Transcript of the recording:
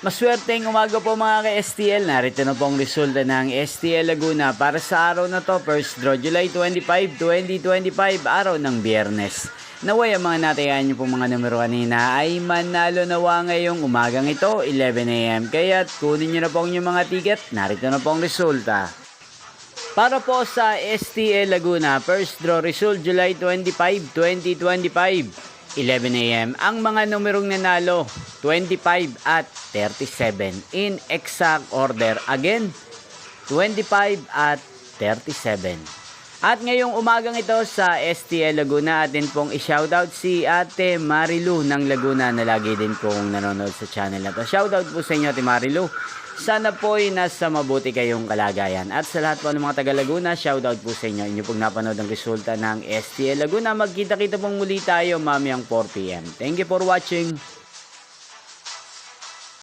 Maswerteng umaga po mga ka-STL. Narito na pong resulta ng STL Laguna para sa araw na to, first draw July 25, 2025, araw ng Biyernes. Naway ang mga natayan nyo pong mga numero kanina ay manalo nawa ngayong umagang ito, 11 AM. Kaya kunin nyo na pong yung mga ticket. Narito na pong resulta. Para po sa STL Laguna, first draw result July 25, 2025. 11 AM. Ang mga numerong nanalo, 25 at 37 in exact order. Again, 25 at 37. At ngayong umagang ito sa STL Laguna, atin pong i-shoutout si Ate Marilu ng Laguna na lagi din pong nanonood sa channel na to. Shoutout po sa inyo Ate Marilu. Sana po ay nasa mabuti kayong kalagayan. At sa lahat po ng mga taga Laguna, shoutout po sa inyo. Inyo pong napanood ang resulta ng STL Laguna. Magkita-kita pong muli tayo mamayang 4 PM. Thank you for watching.